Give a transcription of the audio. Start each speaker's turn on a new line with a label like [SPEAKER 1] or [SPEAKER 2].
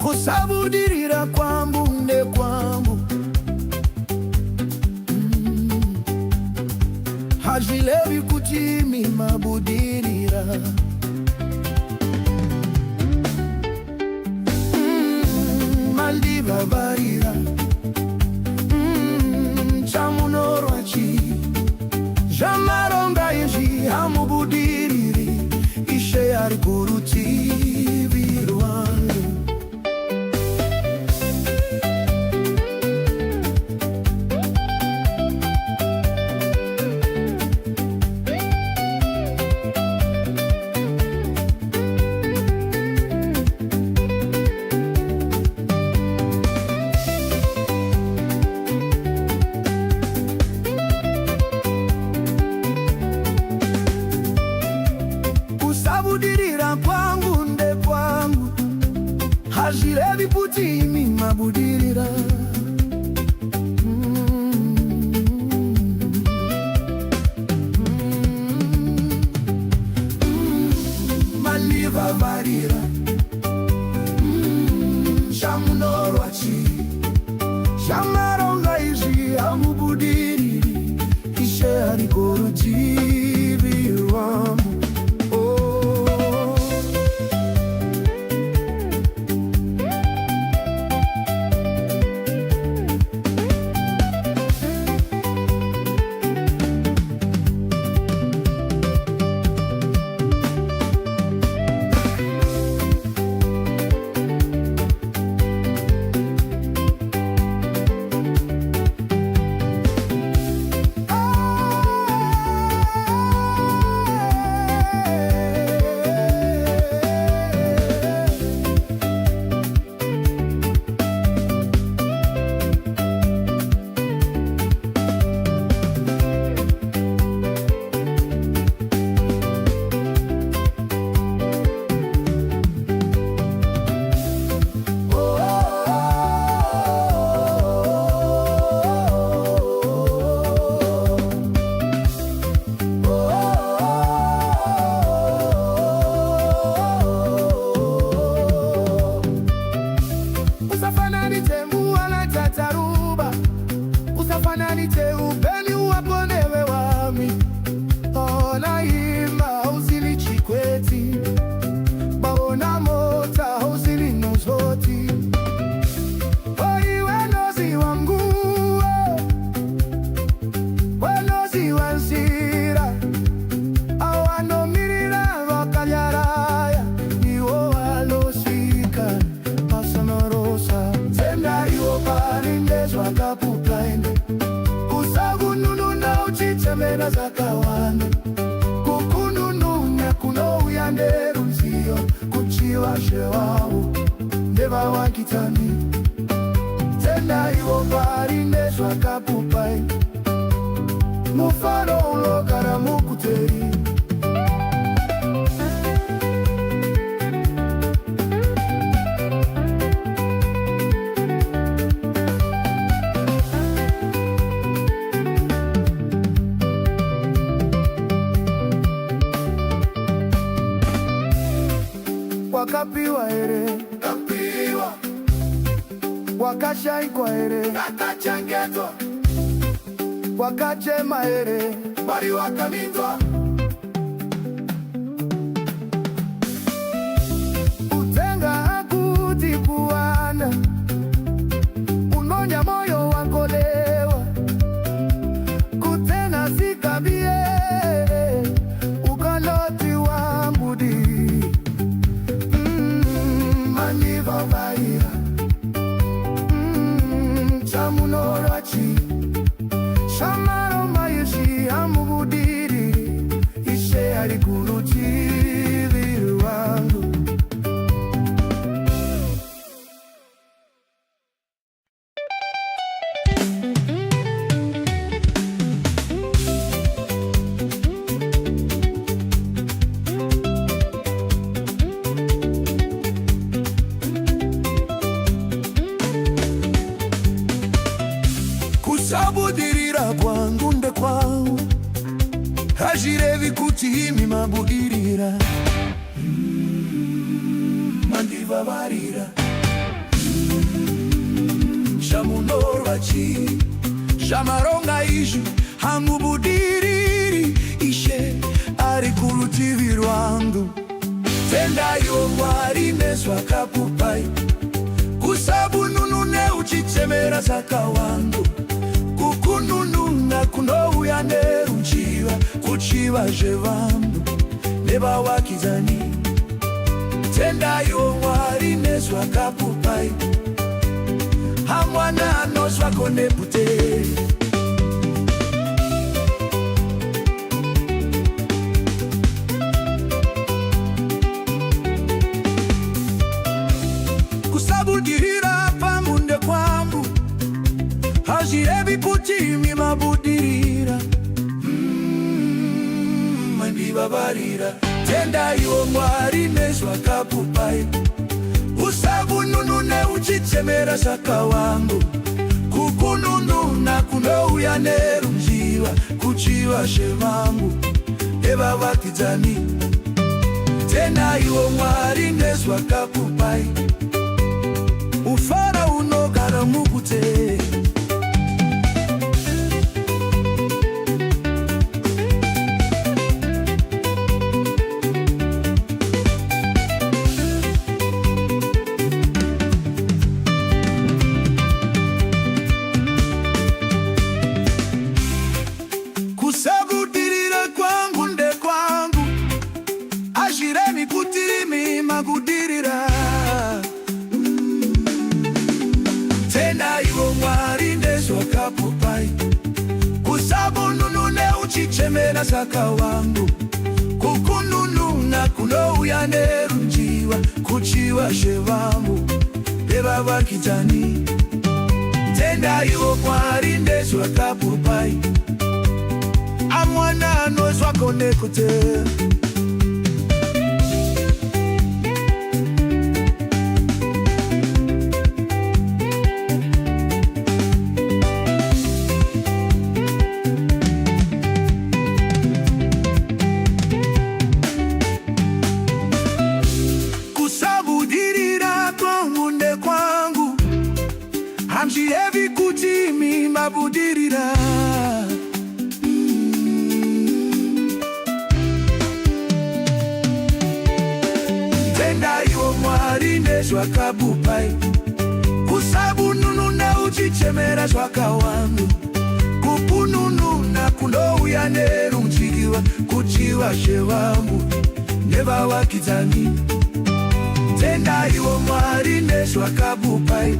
[SPEAKER 1] kusabudirira kwambu nde kwambu hajilevi kutimi mabudirira Maldiva varira chamunorwachi jamaronga inji hamubudiriri ishe yari kurutivi rwangu kusabudirira kwangu nde kwangu hajilevi kutimi mabudirira Maldiva varira chamunorwachi chamaronga izvi hamubudiriri ishe ari kurutivi rwangu usafananite upeni uwaponewe wami onaimba uzili chikweti baona mota uzili nuzoti oiwenozi wangu wenozi wansira awanomirira wakalyaraya iwo walosika asanorosa tenda iwo palindezwa kapuplaende kusagunununa uchitemena zakawanda kukunununa kunouya nderunziyo kuchivashe wawo ndevawakitani tenda iwo palindezwa kapuplaende mufano ulokana mukuteri wakapiwa ere kapiwa wakashaikwa ere kakachangetwa wakachema ere bari wakamitwa utenga akuti kuwana unonya moyo wangolewa kutena sikabie ukaloti wambudi Maldiva varira chamunorwachi chamaroma yeshi hamubudiriri ishe ari kurutivi rwangu kusabudirira kwangu nde kwangu hajilevi kutimi mabudirira Maldiva varira shamunorwachi shamaronga izvi hamubudiriri Ishe ari kurutivi rwangu. Tendaiwo Mwari nezvakakupai, kusabununune uchichemera saka wangu. Kukunununa kunouya neruchiva, kuchiva zvevanhu nevavakidzani. Tendaiwo Mwari nezvakakupai, hamwana anozvako neputeri. Kusabudirira pamunde kwangu hazvirevi kuti imi mabudirira. Mandivavarira. Tendaiwo Mwari nezvakakupai, usabununune uchichemera saka wangu. Kukunununa kunouya nerunjiva, kuchiva zvevangu nevavakidzani. Tendaiwo Mwari nezvakakupai, ufara unogara mukuteri. Kusabudirira kwangu ndekwangu, hazvirevi kuti imi mabudirira. Tendaiwo Mwari nezvakakupai, kusabununune uchichemera saka wangu. Kukunununa kunouya nerunjiva, kuchiva zvevangu nevavakidzani. Tendaiwo Mwari nezvakakupai, hamwana anozvako nekutera. Kusabudirira kwangu ndekwangu, hazvirevi kuti imi mabudirira. Tendaiwo Mwari nezvakakupai, kusabunununa uchichemera saka wangu. Kukunununa kunouya nerunjiva, kuchiva zvevangu nevavakidzani. Tendaiwo Mwari nezvakakupai,